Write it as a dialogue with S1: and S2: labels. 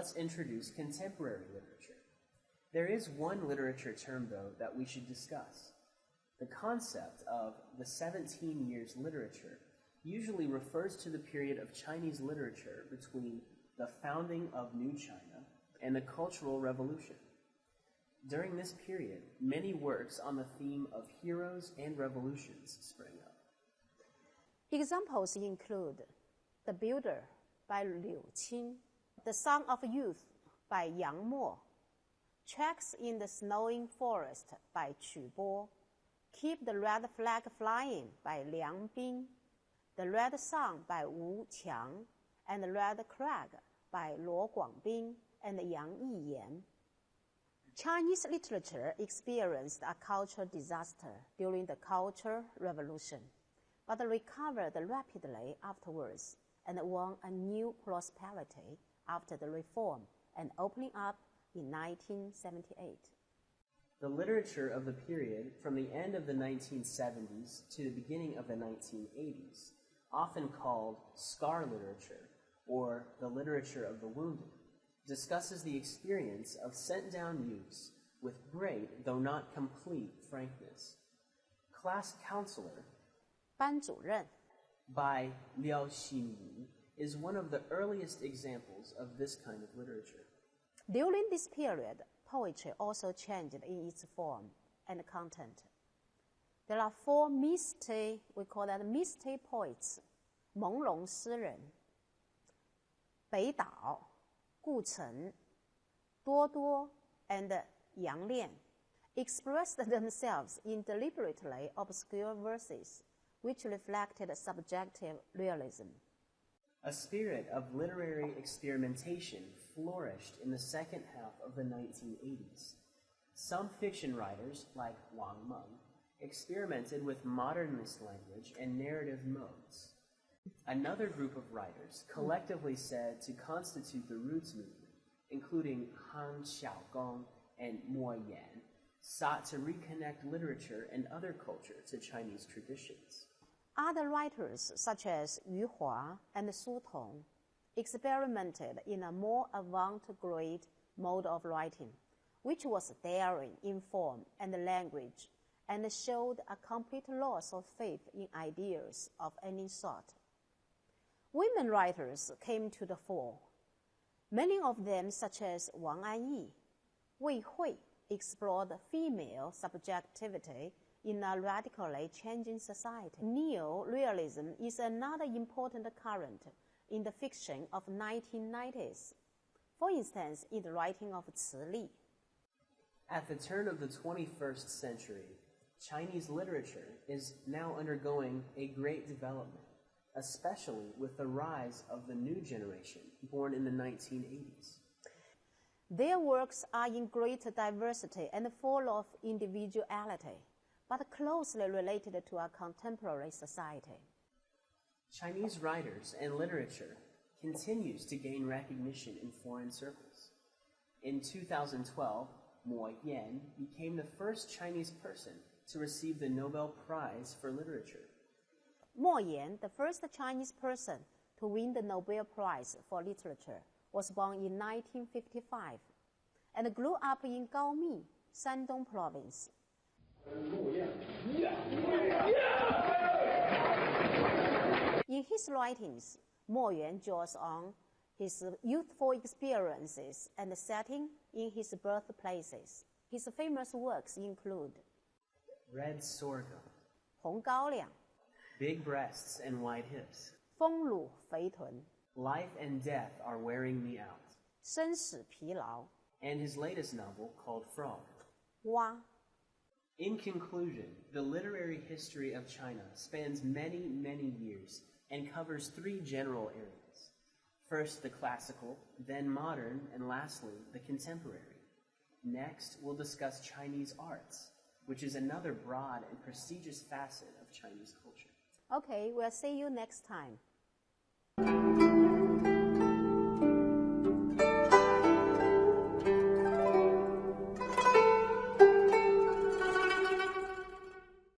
S1: let's introduce contemporary literature. There is one literature term, though, that we should discuss. The concept of the 17 years literature usually refers to the period of Chinese literature between the founding of New China and the Cultural Revolution. During this period, many works on the theme of heroes and revolutions sprang up.
S2: Examples include The Builder by Liu Qing, The Song of Youth by Yang Mo, Tracks in the Snowing Forest by Qu Bo, Keep the Red Flag Flying by Liang Bing, The Red Song by Wu Qiang, and The Red Crag by Luo Guangbing and Yang Yiyan. Chinese literature experienced a cultural disaster during the Cultural Revolution, but recovered rapidly afterwards and won a new prosperity after the reform and opening up in 1978.
S1: The literature of the period from the end of the 1970s to the beginning of the 1980s, often called scar literature or the literature of the wounded, discusses the experience of sent-down youths with great, though not complete, frankness. Class Counselor
S2: 班主任
S1: by Liao Xinwu is one of the earliest examples of this kind of literature.
S2: During this period, poetry also changed in its form and content. There are four misty, we call that misty poets, 朦胧诗人, 北岛, 顾城, 多多, and Yang Lian, expressed themselves in deliberately obscure verses, which reflected subjective realism.
S1: A spirit of literary experimentation flourished in the second half of the 1980s. Some fiction writers, like Wang Meng, experimented with modernist language and narrative modes. Another group of writers, collectively said to constitute the Roots movement, including Han Xiaogong and Mo Yan, sought to reconnect literature and other culture to Chinese traditions.
S2: Other writers, such as Yu Hua and Su Tong, experimented in a more avant-garde mode of writing, which was daring in form and language, and showed a complete loss of faith in ideas of any sort. Women writers came to the fore. Many of them, such as Wang Anyi, Wei Hui, explored female subjectivity in a radically changing society. Neo-realism is another important current in the fiction of 1990s, for instance, in the writing of Ci Li.
S1: At the turn of the 21st century, Chinese literature is now undergoing a great development, especially with the rise of the new generation born in the 1980s.
S2: Their works are in great diversity and full of individuality, but closely related to our contemporary society.
S1: Chinese writers and literature continues to gain recognition in foreign circles. In 2012, Mo Yan became the first Chinese person to receive the Nobel Prize for Literature.
S2: Mo Yan, the first Chinese person to win the Nobel Prize for Literature, was born in 1955 and grew up in Gaomi, Shandong Province. In his writings, Mo Yan draws on his youthful experiences and setting in his birthplaces. His famous works include
S1: Red Sorghum,
S2: 红高粱,
S1: Big Breasts and Wide Hips,
S2: 丰乳肥臀,
S1: Life and Death Are Wearing Me Out,
S2: 生死疲劳,
S1: and his latest novel called Frog.
S2: 蛙.
S1: In conclusion, the literary history of China spans many, many years and covers three general areas. First, the classical, then modern, and lastly, the contemporary. Next, we'll discuss Chinese arts, which is another broad and prestigious facet of Chinese culture.
S2: Okay, we'll see you next time.